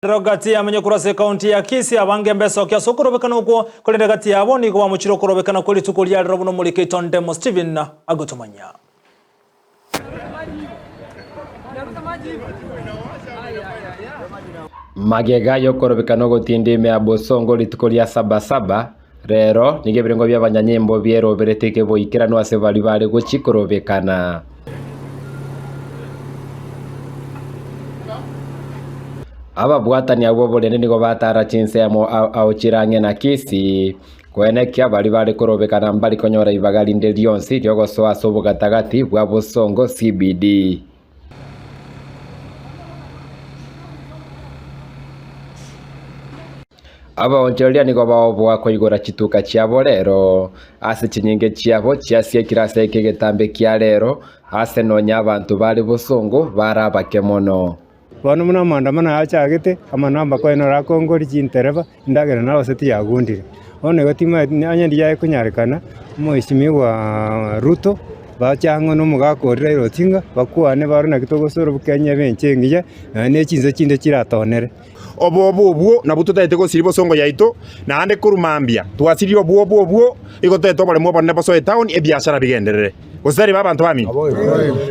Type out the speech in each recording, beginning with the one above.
Rogati ya mwenye kurase kaunti ya Kisii abange mbeso kya sokorobekana uko kolende gati yabo ni kwa muchiro korobekana kuli tukulia rabuno mulike Tondemo Steven agotomanya. Magega yo korobekana gotinde me abosongo litukulia saba rero nigebirengo by'abanyanyembo byero bereteke boikira no ase bali bale gochikorobekana. Ababwatani abo bolene nigo batara chinsemo auchirange na Kisii kwenekia bali bali korobekana mbali konyora ibagalinde lyonsi lyogosoa sobo gatagati bwa Bosongo CBD. Aba onchelia nigo baobwa koigora chituka chiabo rero ase chinyinge chiabo chiasie kirase kegetambe kia rero ase nonya abantu bali Bosongo barabake mono. Bono muna maandamano achagete amanamba ko eno rakongori chintereva ndagera nawo seti yagundire one gotima anyandi yae kunyarekana Mheshimiwa Ruto bachango no mugakorira irotinga bakwane barona kitogosoro bukenya benchengije ne chinze chinde chiratonere obwo na bututaite go siri Bosongo yaito na ande kurumambia twasiri obwo igotete bole mo bone Boso town ebiashara bigenderere Osari babantu bami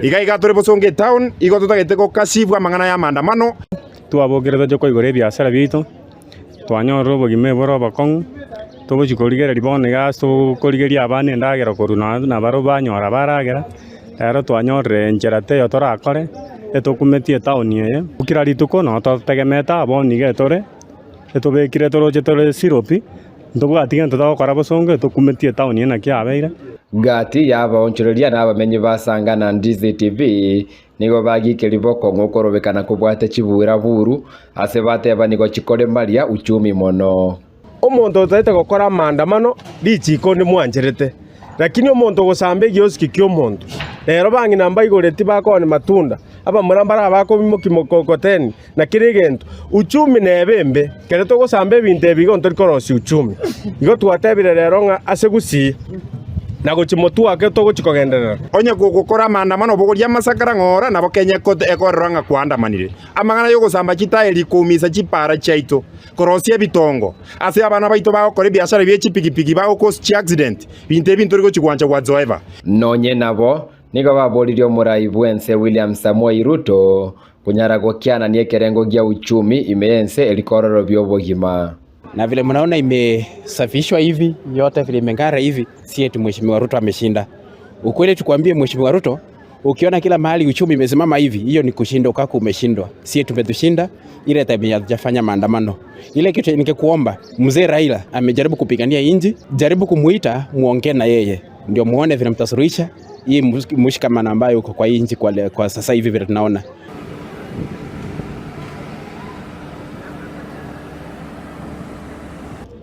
iga tore Bosongo town igotutagete go kasibwa mangana ya maandamano twabogereza joko igore biashara bito twanyoro bogime boro bakong tobo chikorigera libone gaso korigeria abane ndagera koruna na baro banyora baragera rero twanyorre njerate yotora akore etokumetie town ye ukira rituko no totegemeta abonige tore etobekire toroje tore siropi ndobwatiga ntodakora Bosongo etokumetie town ye na kiabeire gati yaba onchereria na abamenyi basanga na Ndizi TV nigo bagike liboko ngokorobekana kubwate chibura buru ase bateba nigo chikore maria uchumi mono. Omonto taite gokora maandamano lichiko ni mwancherete lakini omonto gosambe giosiki kyo monto rero bangi namba igoreti bakone matunda aba murambara bako bimokimokokoteni na kirigento uchumi nebembe kereto gosambe binte bigo ntorikorosi uchumi igo twatebire rero nga ase gusi na gochimotu ake to gochikogenderera onye gukora maandamano bogoria masakara ngora nabo Kenya kote ekoranga kwandamanire amangana yo gosamba chitaeli kumisa chipara chaito korosia bitongo ase abana baito bagokora biashara byechi pikipiki bagokosi accident binte bintu riko chigwanja whatsoever nonye nabo nigo babolirio murai bwense William Samoei Ruto kunyara gokiana ni ekerengo gia uchumi imeense elikororo byobogima. Na vile mnaona imesafishwa hivi yote vile imengara hivi si eti Mheshimiwa Ruto ameshinda. Ukweli tukwambie Mheshimiwa Ruto ukiona kila mahali uchumi imesimama hivi hiyo ni kushinda ukako umeshindwa. Si eti tumetushinda ile time hajafanya maandamano. Ile kitu ningekuomba mzee Raila amejaribu kupigania inji, jaribu kumuita muongee na yeye. Ndio muone vile mtasuluhisha hii mshikamano ambayo uko kwa inji kwa sasa hivi vile tunaona.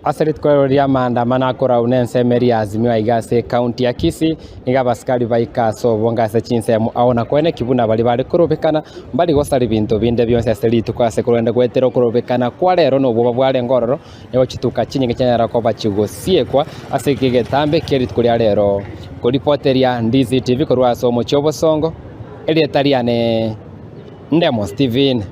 Asarit kwa maandamano akora unense meri azimio igase county ya Kisii niga baskari baika so bongase chinsemo aona kwene kibuna bali bali korobekana mbali gosari bintu binde byonse aselitu kwa se kurende gwetero korobekana kwa rero no boba bwale ngororo nigo chituka chinyinge cyanyara ko bachigosie kwa asekige tambe kerit kuri rero ko reporteria Ndizi TV korwa somo cyo Bosongo elietariane Ndemo Steven.